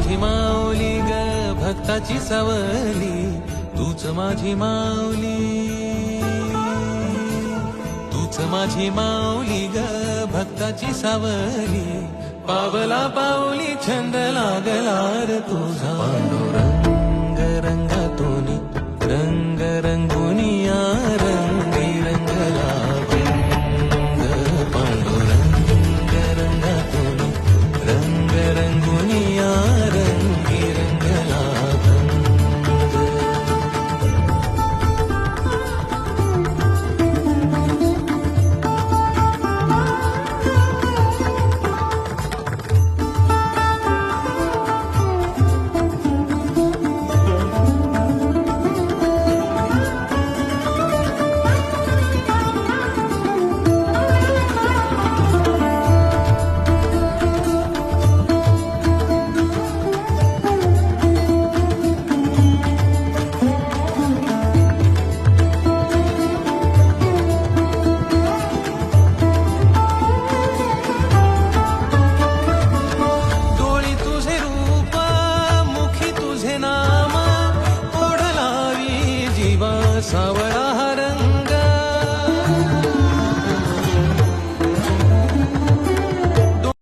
माझी माऊली ग भक्ताची सावली, तूच माझी माऊली, तूच माझी माऊली ग भक्ताची सावली. पावला पाऊली छंद लागला रे तुझा, पांडुरंग रंगातूनी रंग रंगुनिया रंगी रंगला रंग. पांडुरंग रंगातूनी रंग रंगुनिया रंगी रंगला रंग. सावळा